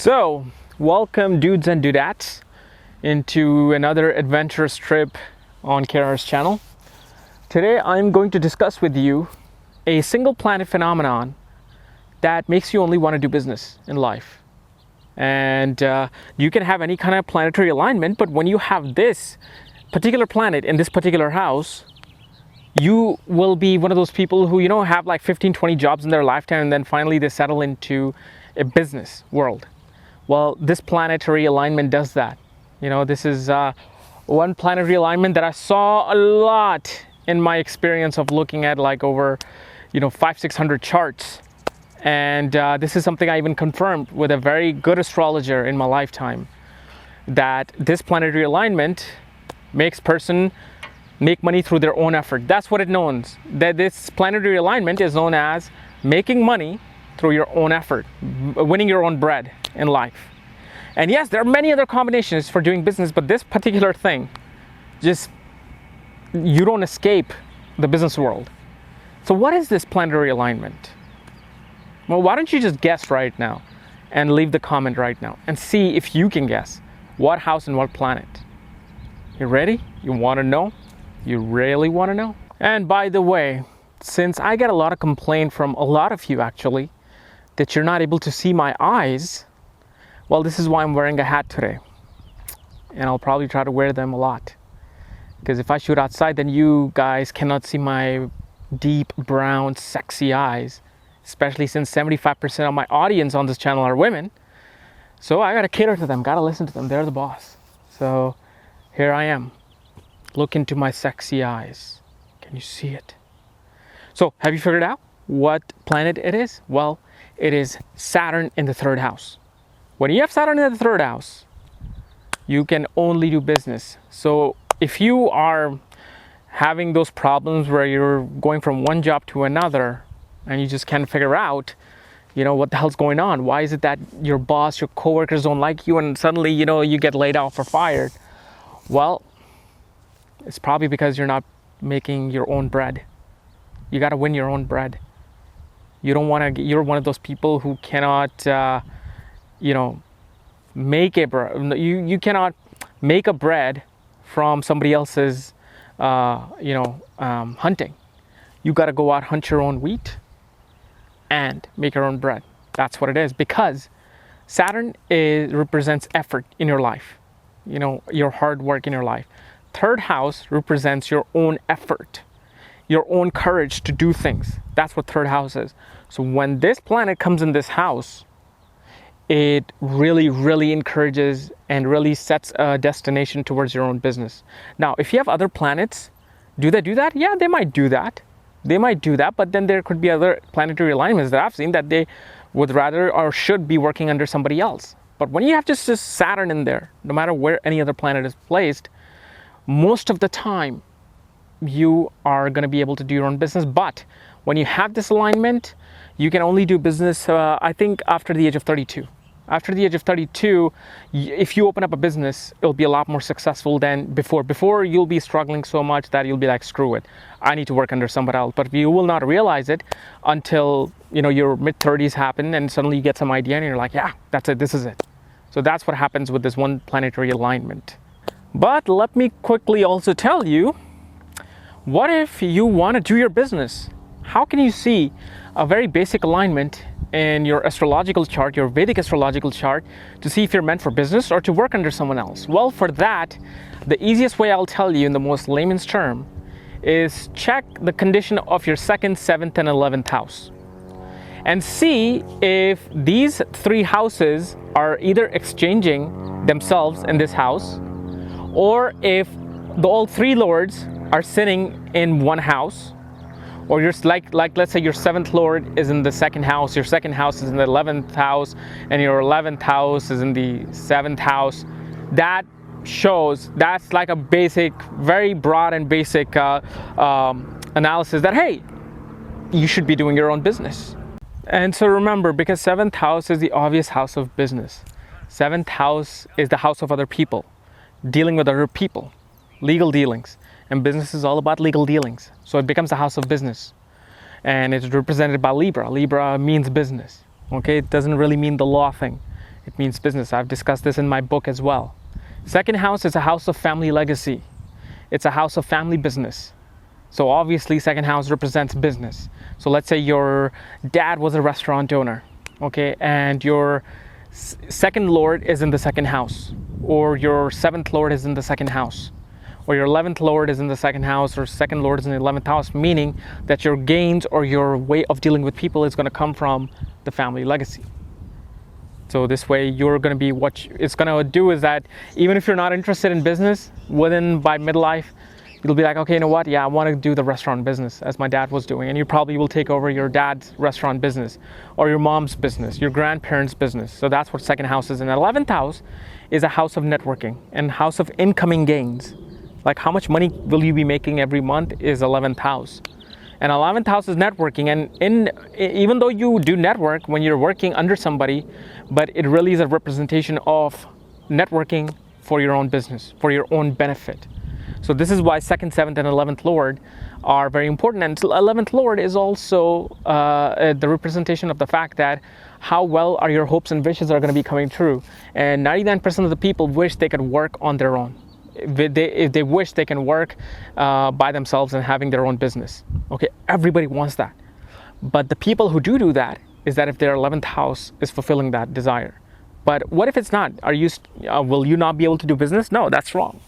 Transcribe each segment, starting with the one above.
So, welcome dudes and dudettes into another adventurous trip on KR's channel. Today I'm going to discuss with you a single planet phenomenon that makes you only want to do business in life. And you can have any kind of planetary alignment, but when you have this particular planet in this particular house, you will be one of those people who, have like 15, 20 jobs in their lifetime, and then finally they settle into a business world. Well, this planetary alignment does that. This is one planetary alignment that I saw a lot in my experience of looking at like over, 500-600 charts. And this is something I even confirmed with a very good astrologer in my lifetime, that this planetary alignment makes person make money through their own effort. That's what it knows. That this planetary alignment is known as making money through your own effort, winning your own bread in life. And yes, there are many other combinations for doing business, but this particular thing, you don't escape the business world. So what is this planetary alignment? Well, why don't you just guess right now and leave the comment right now and see if you can guess what house and what planet. You ready? You want to know? You really want to know? And by the way, since I get a lot of complaint from a lot of you actually that you're not able to see my eyes, well, this is why I'm wearing a hat today. And I'll probably try to wear them a lot, because if I shoot outside, then you guys cannot see my deep brown sexy eyes, especially since 75% of my audience on this channel are women. So I gotta cater to them, gotta listen to them. They're the boss. So here I am. Look into my sexy eyes. Can you see it? So have you figured out what planet it is? Well, it is Saturn in the third house. When you have Saturn in the third house, you can only do business. So if you are having those problems where you're going from one job to another and you just can't figure out, what the hell's going on? Why is it that your boss, your coworkers don't like you and suddenly, you get laid off or fired? Well, it's probably because you're not making your own bread. You got to win your own bread. You're one of those people who cannot, make a bread. You cannot make a bread from somebody else's, hunting. You got to go out, hunt your own wheat and make your own bread. That's what it is, because Saturn represents effort in your life, your hard work in your life. Third house represents your own effort, your own courage to do things. That's what third house is. So when this planet comes in this house, it really, really encourages and really sets a destination towards your own business. Now, if you have other planets, do they do that? Yeah, they might do that. But then there could be other planetary alignments that I've seen that they would rather or should be working under somebody else. But when you have just this Saturn in there, no matter where any other planet is placed, most of the time you are going to be able to do your own business. But when you have this alignment, you can only do business, I think, after the age of 32. After the age of 32, if you open up a business, it'll be a lot more successful than before. Before, you'll be struggling so much that you'll be like, screw it, I need to work under somebody else. But you will not realize it until, your mid-30s happen and suddenly you get some idea and you're like, yeah, that's it, this is it. So that's what happens with this one planetary alignment. But let me quickly also tell you, what if you want to do your business? How can you see a very basic alignment in your astrological chart, your Vedic astrological chart, to see if you're meant for business or to work under someone else? Well, for that, the easiest way I'll tell you in the most layman's term is check the condition of your 2nd, 7th, and 11th house and see if these three houses are either exchanging themselves in this house, or if all three lords are sitting in one house, or you're like let's say your 7th lord is in the 2nd house, your 2nd house is in the 11th house, and your 11th house is in the 7th house. That shows, that's like a basic, very broad and basic analysis that, hey, you should be doing your own business. And so remember, because 7th house is the obvious house of business. 7th house is the house of other people, dealing with other people, legal dealings. And business is all about legal dealings. So it becomes a house of business. And it's represented by Libra. Libra means business. Okay, it doesn't really mean the law thing. It means business. I've discussed this in my book as well. Second house is a house of family legacy. It's a house of family business. So obviously second house represents business. So let's say your dad was a restaurant owner, okay, and your second lord is in the second house, or your seventh lord is in the second house, or your 11th lord is in the second house, or second lord is in the 11th house, meaning that your gains or your way of dealing with people is going to come from the family legacy. So this way you're going to be, what it's going to do is that even if you're not interested in business, by midlife, you'll be like, okay, you know what? Yeah, I want to do the restaurant business as my dad was doing. And you probably will take over your dad's restaurant business, or your mom's business, your grandparents' business. So that's what second house is. And the 11th house is a house of networking and house of incoming gains. Like how much money will you be making every month is 11th house. And 11th house is networking. And even though you do network when you're working under somebody, but it really is a representation of networking for your own business, for your own benefit. So this is why 2nd, 7th, and 11th Lord are very important. And 11th Lord is also the representation of the fact that how well are your hopes and wishes are going to be coming true. And 99% of the people wish they could work on their own. If they wish they can work by themselves and having their own business. Okay, everybody wants that. But the people who do that is that if their 11th house is fulfilling that desire. But what if it's not? Will you not be able to do business? No, that's wrong.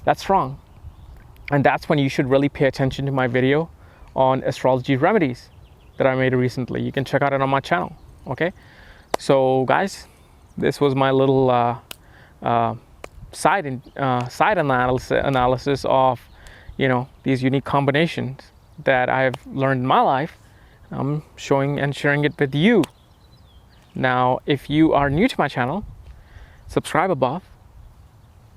That's wrong. And that's when you should really pay attention to my video on astrology remedies that I made recently. You can check out it on my channel. Okay. So guys, this was my little side analysis of, these unique combinations that I've learned in my life. I'm showing and sharing it with you. Now, if you are new to my channel, subscribe above,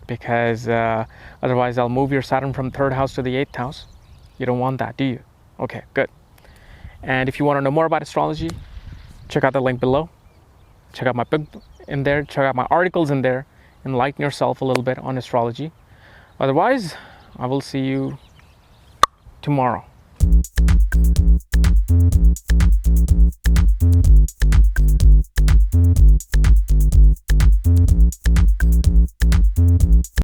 because otherwise I'll move your Saturn from 3rd house to the 8th house. You don't want that, do you? Okay, good. And if you want to know more about astrology, check out the link below. Check out my book in there. Check out my articles in there. Enlighten yourself a little bit on astrology. Otherwise, I will see you tomorrow.